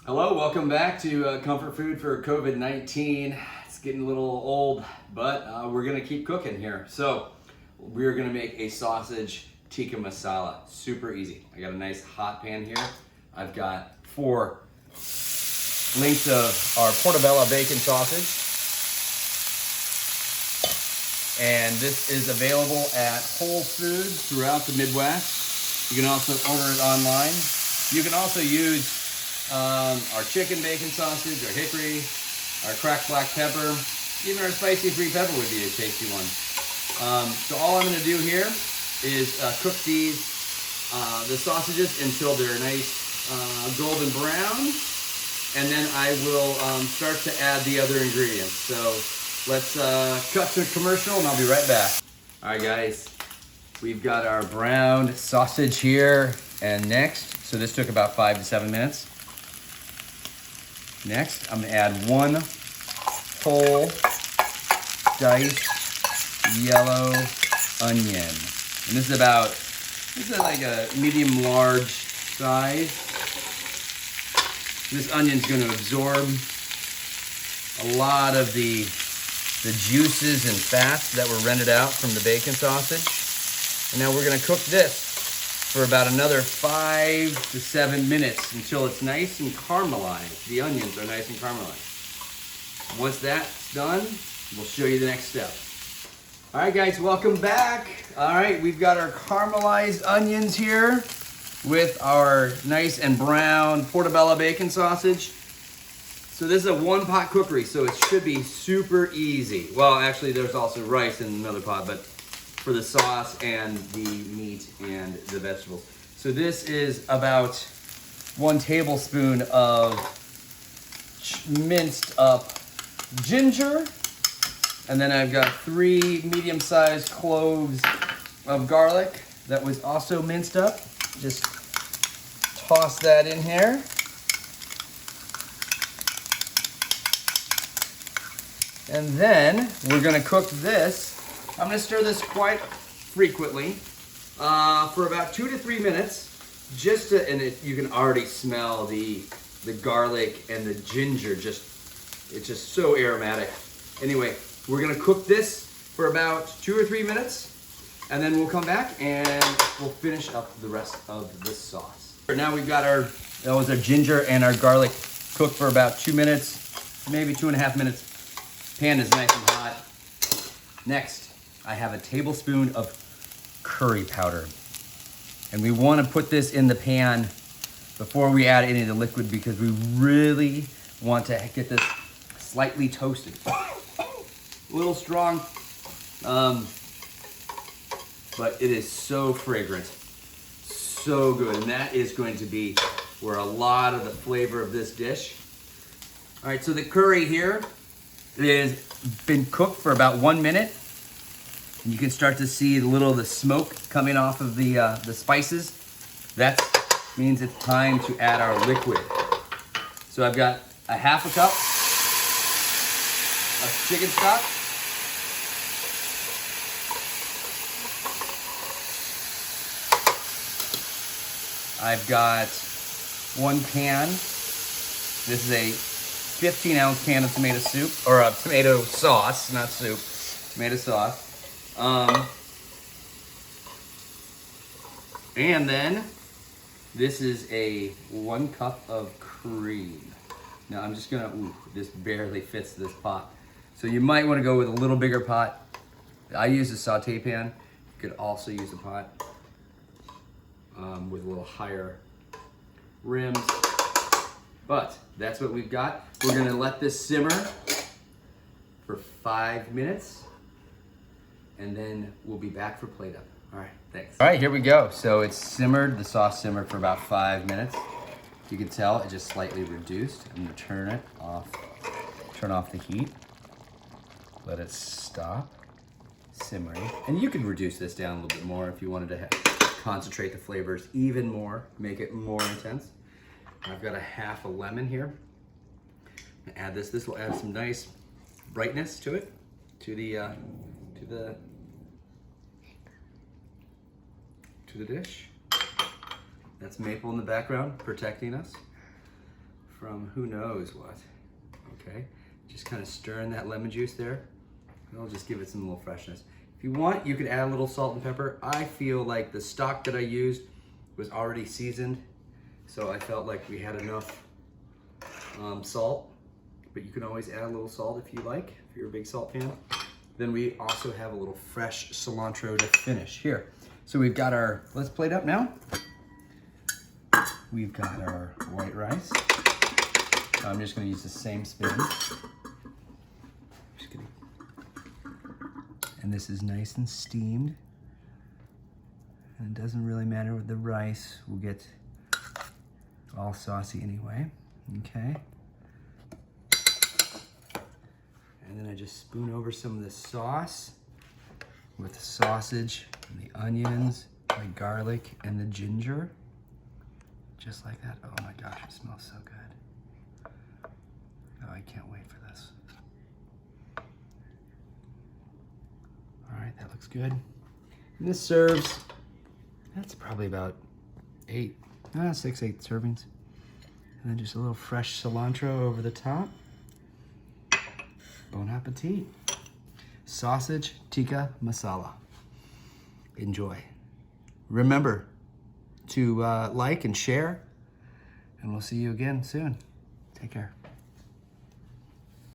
Hello, welcome back to Comfort Food for COVID-19. It's getting a little old, but we're gonna keep cooking here. So we're gonna make a sausage tikka masala. Super easy. I got a nice hot pan here. I've got 4 lengths of our portobello bacon sausage. And this is available at Whole Foods throughout the Midwest. You can also order it online. You can also use our chicken bacon sausage, our hickory, our cracked black pepper, even our spicy free pepper would be a tasty one. So all I'm going to do here is cook the sausages until they're nice golden brown, and then I will start to add the other ingredients. So let's cut to commercial and I'll be right back. All right guys, we've got our browned sausage here, and next, so this took about 5 to 7 minutes. Next, I'm gonna add 1 whole diced yellow onion. And this is like a medium large size. This onion's gonna absorb a lot of the juices and fats that were rendered out from the bacon sausage. And now we're gonna cook this for about another 5 to 7 minutes until it's nice and caramelized. The onions are nice and caramelized. Once that's done, we'll show you the next step. All right guys, welcome back. All right, we've got our caramelized onions here with our nice and brown portobello bacon sausage. So this is a 1-pot cookery, so it should be super easy. Well, actually there's also rice in another pot, but for the sauce and the meat and the vegetables. So this is about 1 tablespoon of minced up ginger. And then I've got 3 medium-sized cloves of garlic that was also minced up. Just toss that in here. And then we're gonna cook this. I'm gonna stir this quite frequently for about 2 to 3 minutes, you can already smell the garlic and the ginger. It's just so aromatic. Anyway, we're gonna cook this for about 2 or 3 minutes, and then we'll come back and we'll finish up the rest of the sauce. Now we've got that was our ginger and our garlic cooked for about 2 minutes, maybe 2.5 minutes. Pan is nice and hot. Next, I have a tablespoon of curry powder. And we want to put this in the pan before we add any of the liquid because we really want to get this slightly toasted. A little strong, but it is so fragrant, so good. And that is going to be where a lot of the flavor of this dish. All right, so the curry here has been cooked for about 1 minute. You can start to see a little of the smoke coming off of the spices. That means it's time to add our liquid. So I've got a 1/2 cup of chicken stock. I've got 1 can. This is a 15-ounce can of tomato soup, or a tomato sauce, not soup, tomato sauce. And then this is a 1 cup of cream. Now I'm just gonna, this barely fits this pot. So you might wanna go with a little bigger pot. I use a saute pan. You could also use a pot with a little higher rims. But that's what we've got. We're gonna let this simmer for 5 minutes. And then we'll be back for plate up. All right, thanks. All right, here we go. So it's simmered, the sauce simmered for about 5 minutes. You can tell it just slightly reduced. I'm gonna turn it off, turn off the heat. Let it stop simmering. And you can reduce this down a little bit more if you wanted to concentrate the flavors even more, make it more intense. I've got a 1/2 lemon here. I'm gonna add this. This will add some nice brightness to it, to the dish. That's maple in the background protecting us from who knows what. Okay, just kind of stirring that lemon juice there. It'll just give it some little freshness. If you want, you could add a little salt and pepper. I feel like the stock that I used was already seasoned, so I felt like we had enough salt, but you can always add a little salt if you like, if you're a big salt fan. Then we also have a little fresh cilantro to finish here. So we've got our, let's plate up now. We've got our white rice. I'm just gonna use the same spoon. Just kidding. And this is nice and steamed. And it doesn't really matter with the rice. We'll get all saucy anyway, okay? And then I just spoon over some of the sauce with the sausage and the onions, the garlic, and the ginger. Just like that. Oh my gosh, it smells so good. Oh, I can't wait for this. All right, that looks good. And this serves, that's probably about 6, 8 servings. And then just a little fresh cilantro over the top. Bon appetit. Sausage Tikka Masala. Enjoy. Remember to like and share, and we'll see you again soon. Take care.